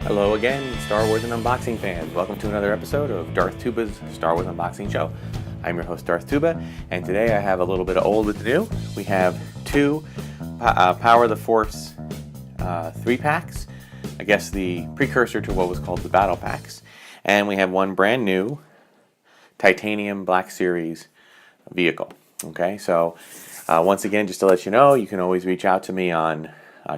Hello again, Star Wars and unboxing fans. Welcome to another episode of Darthtuba's Star Wars Unboxing Show. I'm your host, Darthtuba, and today I have a little bit of old with the new. We have two Power of the Force 3-packs, I guess the precursor to what was called the Battle Packs, and we have one brand new Titanium Black Series vehicle. Okay, so once again, just to let you know, you can always reach out to me on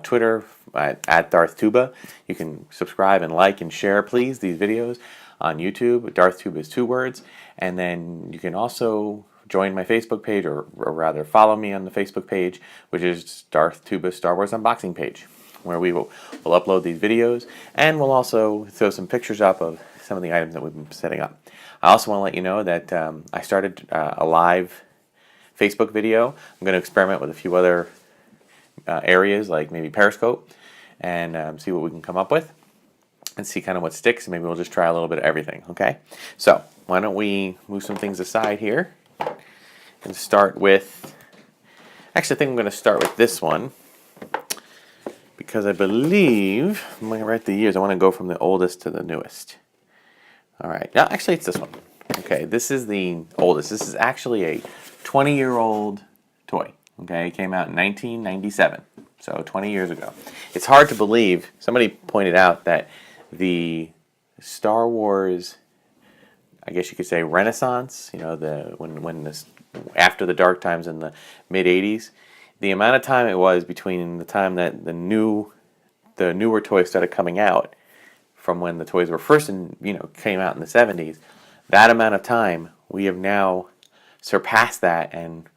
Twitter at Darthtuba. You can subscribe and like and share, please, these videos on YouTube. Darthtuba is 2 words. And then you can also join my Facebook page, or rather follow me on the Facebook page, which is Darthtuba Star Wars Unboxing page, where we'll upload these videos, and we'll also throw some pictures up of some of the items that we've been setting up. I also want to let you know that I started a live Facebook video. I'm going to experiment with a few other areas, like maybe Periscope, and see what we can come up with and see kind of what sticks. Maybe we'll just try a little bit of everything. Okay, so why don't we move some things aside here and start with, actually I think I'm going to start with this one, because I believe, I'm going to write the years, I want to go from the oldest to the newest. Alright, now actually it's this one. Okay, this is the oldest. This is actually a 20-year-old toy. Okay, it came out in 1997, so 20 years ago. It's hard to believe. Somebody pointed out that the Star Wars, I guess you could say, Renaissance, you know, after the dark times in the mid 80s, the amount of time it was between the time that the newer toys started coming out, from when the toys were first came out in the 70s, that amount of time, we have now surpassed that, and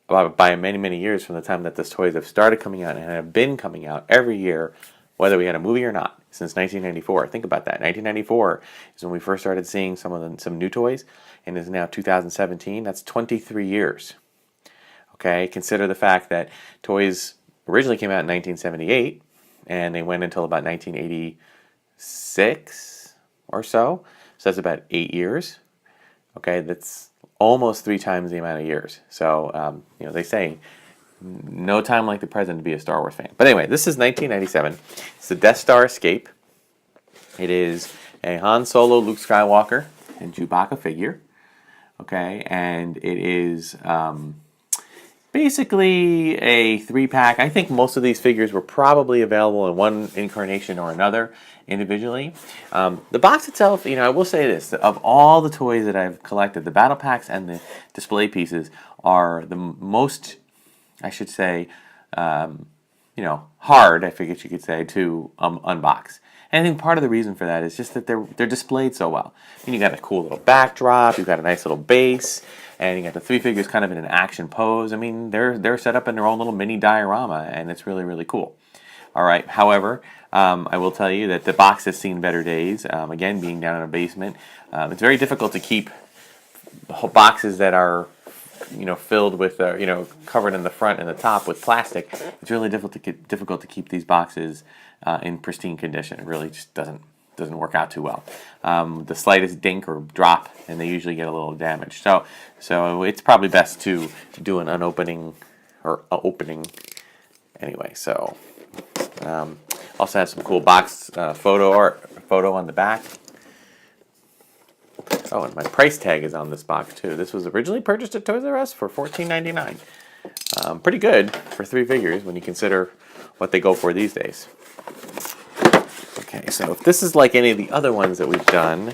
by many years from the time that those toys have started coming out and have been coming out every year, whether we had a movie or not, since 1994. Think about that. 1994 is when we first started seeing some new toys, and is now 2017. That's 23 years. Okay, consider the fact that toys originally came out in 1978, and they went until about 1986 or so. So that's about 8 years. Okay, that's almost 3 times the amount of years. So, they say no time like the present to be a Star Wars fan. But anyway, this is 1997. It's the Death Star Escape. It is a Han Solo, Luke Skywalker, and Chewbacca figure. Okay, and it is basically a 3-pack. I think most of these figures were probably available in one incarnation or another individually. The box itself, I will say this, of all the toys that I've collected, the battle packs and the display pieces are the most, I should say, hard, I figured you could say, to unbox. And I think part of the reason for that is just that they're displayed so well. And you got a cool little backdrop, you've got a nice little base, and you got the 3 figures kind of in an action pose. I mean, they're set up in their own little mini diorama, and it's really cool. All right. However, I will tell you that the box has seen better days. Again, being down in a basement, it's very difficult to keep boxes that are, filled with, covered in the front and the top with plastic. It's really difficult to keep these boxes in pristine condition. It really just doesn't work out too well. The slightest dink or drop, and they usually get a little damaged. So it's probably best to do an unopening or opening anyway. So. Also has some cool box photo on the back. Oh, and my price tag is on this box too. This was originally purchased at Toys R Us for $14.99. Pretty good for 3 figures when you consider what they go for these days. Okay, so if this is like any of the other ones that we've done,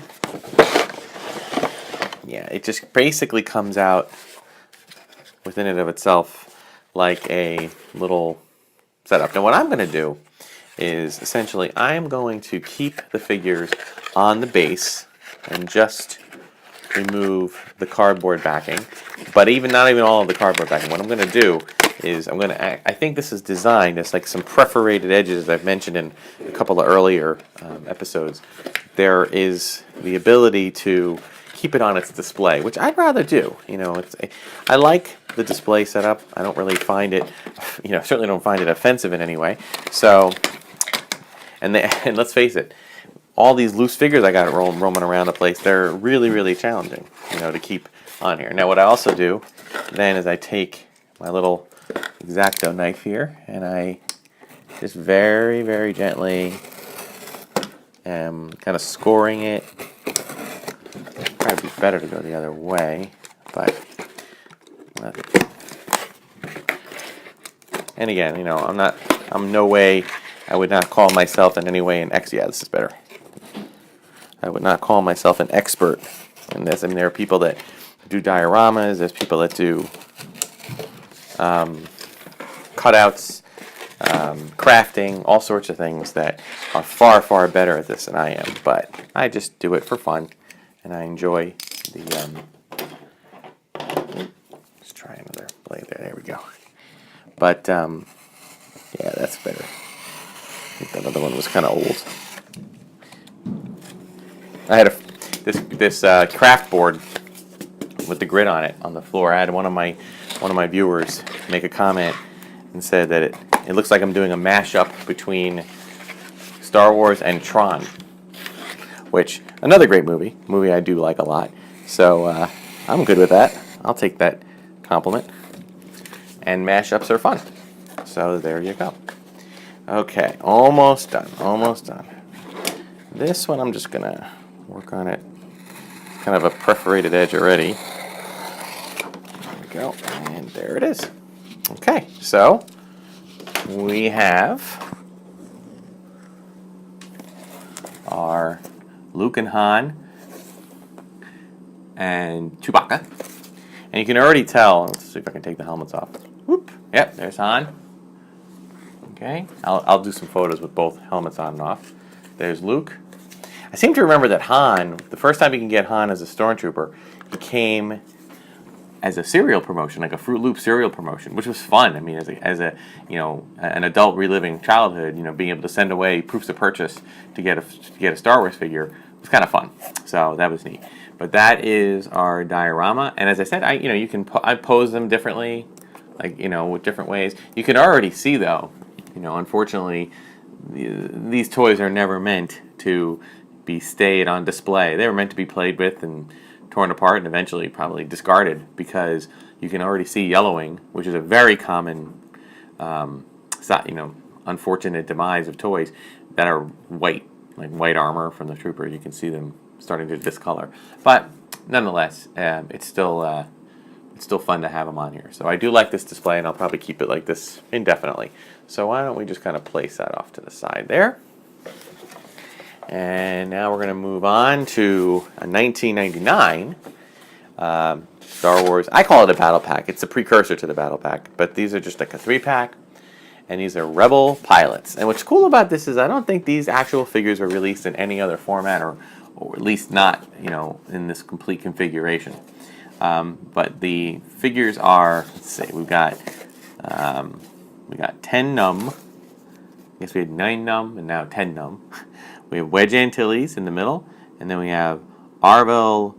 yeah, it just basically comes out within and of itself like a little setup. Now what I'm going to do is essentially I am going to keep the figures on the base and just remove the cardboard backing, but not even all of the cardboard backing. What I'm going to do is I think this is designed as like some perforated edges, as I've mentioned in a couple of earlier episodes. There is the ability to keep it on its display, which I'd rather do. I like the display setup. I don't really find it, certainly don't find it offensive in any way. So, and let's face it, all these loose figures I got roaming around the place, they're really challenging, to keep on here. Now, what I also do then is I take my little X-Acto knife here, and I just very gently am kind of scoring it. Probably be better to go the other way, but and again, you know, I'm no way, I would not call myself in any way an yeah, this is better. I would not call myself an expert in this. I mean, there are people that do dioramas, there's people that do cutouts, crafting, all sorts of things that are far, far better at this than I am. But I just do it for fun, and I enjoy the. Let's try another blade there. There we go. But yeah, that's better. I think that other one was kind of old. I had this craft board with the grid on it on the floor. I had one of my viewers make a comment and said that it looks like I'm doing a mashup between Star Wars and Tron, which another great movie I do like a lot. So I'm good with that. I'll take that compliment. And mashups are fun. So there you go. Okay, almost done. Almost done. This one I'm just gonna work on it. Kind of a perforated edge already. There we go. And there it is. Okay, so we have our Luke and Han and Chewbacca. And you can already tell, let's see if I can take the helmets off. Whoop. Yep, there's Han. Okay, I'll do some photos with both helmets on and off. There's Luke. I seem to remember that Han, the first time you can get Han as a stormtrooper, he came as a cereal promotion, like a Fruit Loop cereal promotion, which was fun. I mean, as a you know, an adult reliving childhood, you know, being able to send away proofs of purchase to get a Star Wars figure was kind of fun. So that was neat. But that is our diorama, and as I said, I pose them differently, like, you know, with different ways. You can already see though, you know, unfortunately, these toys are never meant to be stayed on display. They were meant to be played with and torn apart and eventually probably discarded, because you can already see yellowing, which is a very common, unfortunate demise of toys that are white, like white armor from the trooper. You can see them starting to discolor, but nonetheless, it's still fun to have them on here. So I do like this display, and I'll probably keep it like this indefinitely. So why don't we just kind of place that off to the side there. And now we're going to move on to a 1999 Star Wars. I call it a battle pack. It's a precursor to the battle pack, but these are just like a 3-pack, and these are Rebel pilots. And what's cool about this is I don't think these actual figures were released in any other format, or at least not, you know, in this complete configuration. But the figures are, let's see, we got 10 num. I guess we had 9 num and now 10 num. We have Wedge Antilles in the middle, and then we have Arvel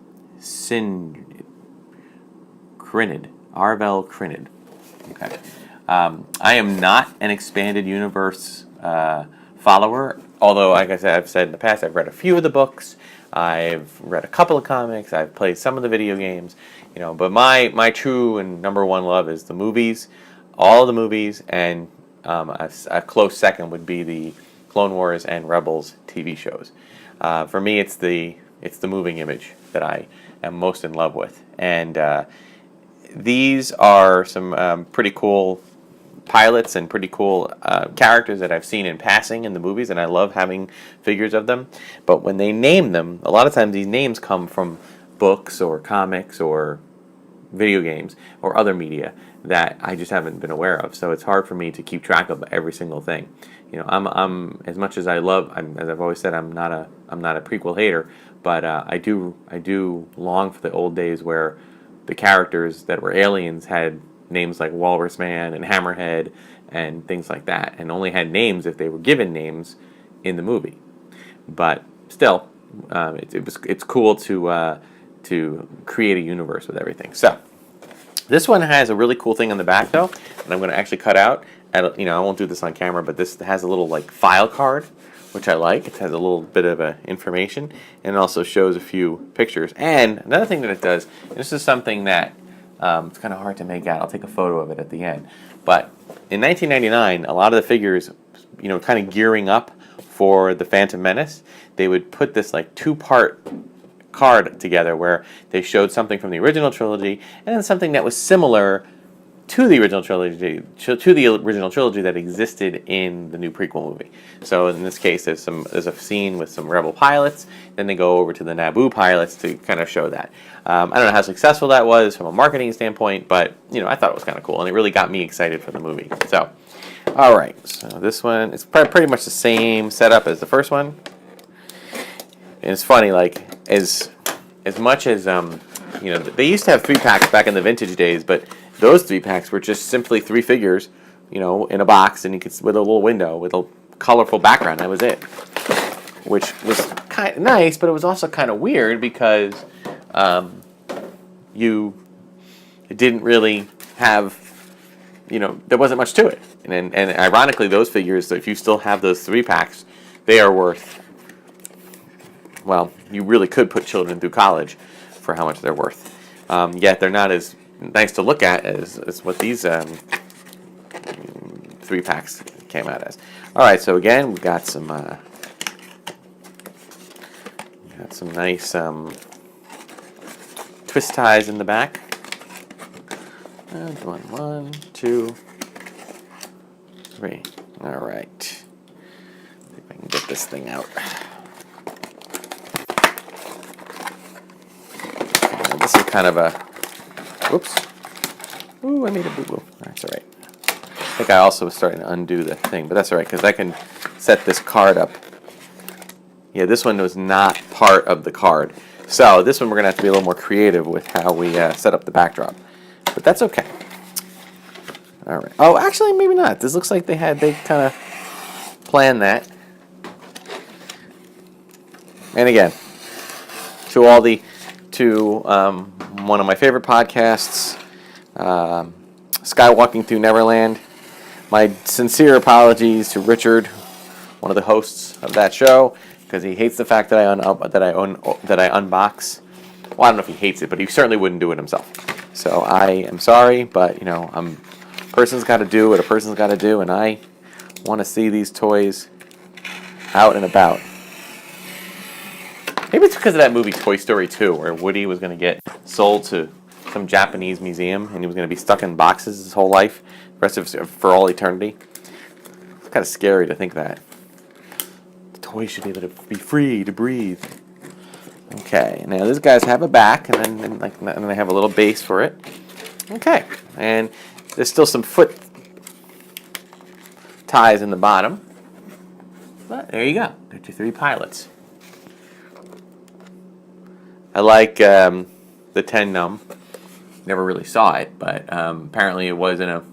Crinid. Okay. I am not an expanded universe follower, although, like I said, I've said in the past, I've read a few of the books, I've read a couple of comics, I've played some of the video games, you know. But my true and number one love is the movies, all the movies, and a close second would be the Clone Wars and Rebels TV shows. For me, it's the moving image that I am most in love with, and these are some pretty cool pilots and pretty cool characters that I've seen in passing in the movies, and I love having figures of them. But when they name them, a lot of times these names come from books or comics or video games or other media that I just haven't been aware of. So it's hard for me to keep track of every single thing. You know, I'm as much as I love, as I've always said, I'm not a prequel hater, but I do long for the old days where the characters that were aliens had names like Walrus Man and Hammerhead and things like that, and only had names if they were given names in the movie. But still, it's cool to create a universe with everything. So this one has a really cool thing on the back though, and I'm going to actually cut out. I won't do this on camera, but this has a little like file card, which I like. It has a little bit of information, and it also shows a few pictures. And another thing that it does, and this is something that it's kind of hard to make out. I'll take a photo of it at the end. But in 1999, a lot of the figures, you know, kind of gearing up for the Phantom Menace, they would put this like two-part card together where they showed something from the original trilogy and then something that was similar to the original trilogy that existed in the new prequel movie. So in this case, there's a scene with some Rebel pilots. Then they go over to the Naboo pilots to kind of show that. I don't know how successful that was from a marketing standpoint, but I thought it was kind of cool, and it really got me excited for the movie. So, all right. So this one is pretty much the same setup as the first one. And it's funny, like as much as they used to have 3-packs back in the vintage days, but those 3-packs were just simply 3 figures, in a box, and you could with a little window with a colorful background. That was it, which was kind of nice, but it was also kind of weird because it didn't really have, there wasn't much to it. And ironically, those figures, if you still have those 3-packs, they are worth. Well, you really could put children through college for how much they're worth. Yet they're not as nice to look at as what these 3-packs came out as. All right, so again, we got some nice twist ties in the back. And 1, 2, 3. All right. See if I can get this thing out. This is kind of a, whoops. Ooh, I made a boo-boo. That's all right. I think I also was starting to undo the thing, but that's all right, because I can set this card up. Yeah, this one was not part of the card. So this one we're going to have to be a little more creative with how we set up the backdrop. But that's okay. All right. Oh, actually, maybe not. This looks like they kind of planned that. And again, to one of my favorite podcasts, Skywalking Through Neverland. My sincere apologies to Richard, one of the hosts of that show, because he hates the fact that I unbox. Well, I don't know if he hates it, but he certainly wouldn't do it himself. So I am sorry, but a person's got to do what a person's got to do, and I want to see these toys out and about. Maybe it's because of that movie Toy Story 2, where Woody was going to get sold to some Japanese museum, and he was going to be stuck in boxes his whole life, for all eternity. It's kind of scary to think that. The toy should be able to be free to breathe. Okay, now these guys have a back, and then they have a little base for it. Okay, and there's still some foot ties in the bottom. But there you go. Got your 3 pilots. I like the 10 num. Never really saw it, but apparently it was in a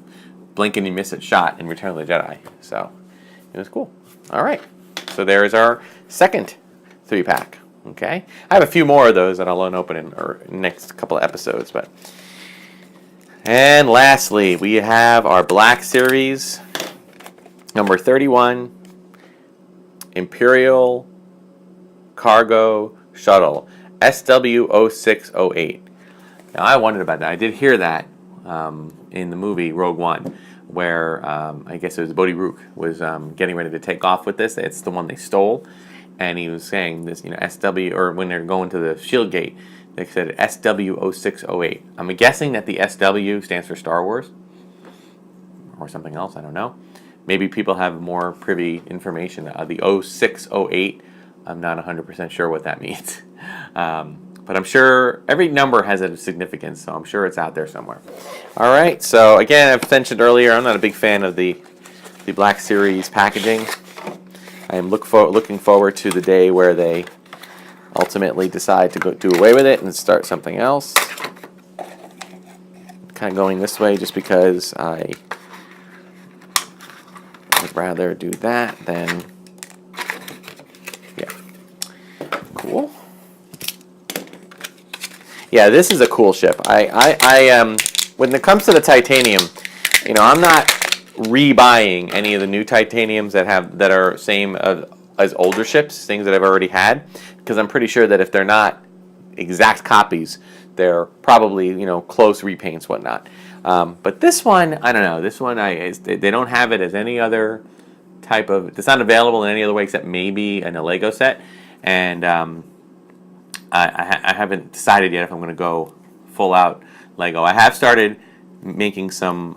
blink and you miss it shot in Return of the Jedi. So it was cool. All right. So there is our second 3-pack. Okay. I have a few more of those that I'll open in our next couple of episodes. And lastly, we have our Black Series number 31 Imperial Cargo Shuttle. SW0608. Now, I wondered about that. I did hear that in the movie Rogue One, where I guess it was Bodhi Rook was getting ready to take off with this. It's the one they stole, and he was saying this, SW, or when they're going to the Shield Gate, they said SW0608. I'm guessing that the SW stands for Star Wars or something else. I don't know. Maybe people have more privy information. The 0608. I'm not 100% sure what that means. But I'm sure every number has a significance, so I'm sure it's out there somewhere. All right, so again, I've mentioned earlier, I'm not a big fan of the Black Series packaging. I am looking forward to the day where they ultimately decide to do away with it and start something else. Kind of going this way just because I would rather do that than... Cool. Yeah, this is a cool ship. I when it comes to the titanium, I'm not rebuying any of the new titaniums that are same as older ships, things that I've already had, because I'm pretty sure that if they're not exact copies, they're probably close repaints, whatnot. But this one, I don't know. This one, they don't have it as any other type of, it's not available in any other way except maybe in a Lego set, and I haven't decided yet if I'm going to go full out Lego. I have started making some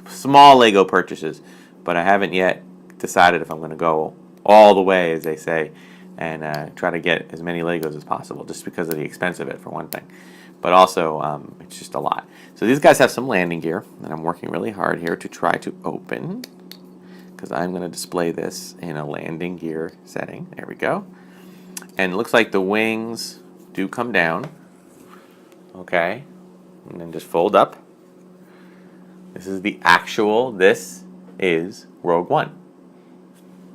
small Lego purchases, but I haven't yet decided if I'm going to go all the way, as they say, and try to get as many Legos as possible, just because of the expense of it, for one thing. But also, it's just a lot. So these guys have some landing gear, and I'm working really hard here to try to open, because I'm going to display this in a landing gear setting. There we go. And it looks like the wings do come down. Okay. And then just fold up. This is the actual, this is Rogue One.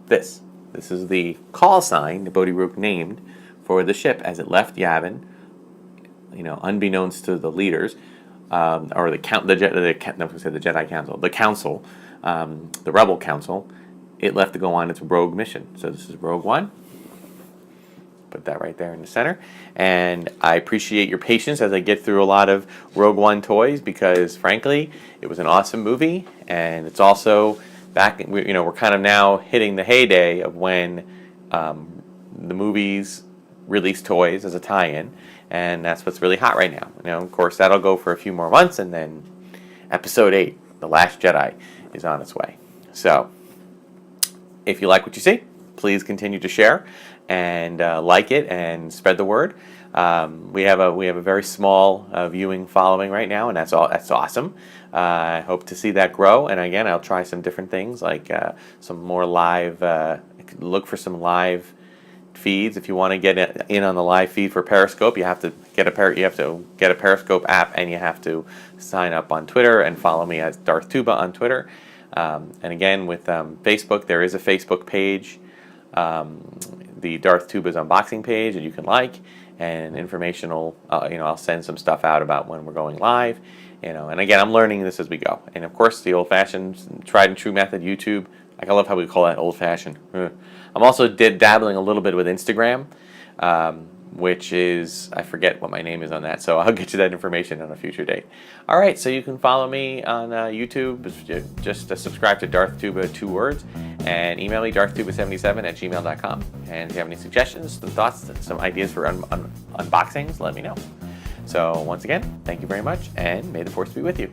This is the call sign that Bodhi Rook named for the ship as it left Yavin, unbeknownst to the leaders, or the Jedi Council, the Council, the Rebel Council. It left to go on its rogue mission. So this is Rogue One. Put that right there in the center. And I appreciate your patience as I get through a lot of Rogue One toys, because frankly, it was an awesome movie, and it's also back. We're kind of now hitting the heyday of when the movies release toys as a tie-in, and that's what's really hot right now. Of course, that'll go for a few more months, and then Episode 8, The Last Jedi, is on its way. So, if you like what you see, please continue to share and like it and spread the word. We have a very small viewing following right now, and that's awesome. I hope to see that grow. And again, I'll try some different things, like some more live. Look for some live feeds. If you want to get in on the live feed for Periscope, you have to get a Periscope app, and you have to sign up on Twitter and follow me as Darthtuba on Twitter. And again, with Facebook, there is a Facebook page, the Darthtuba's unboxing page, that you can like, and informational. I'll send some stuff out about when we're going live. And again, I'm learning this as we go. And of course, the old-fashioned, tried and true method, YouTube. I love how we call that old-fashioned. I'm also dabbling a little bit with Instagram, which is, I forget what my name is on that, so I'll get you that information on a future date. All right, so you can follow me on YouTube. Just subscribe to Darthtuba, 2 words, and email me darthtuba77@gmail.com. And if you have any suggestions, some thoughts, some ideas for unboxings, let me know. So once again, thank you very much, and may the Force be with you.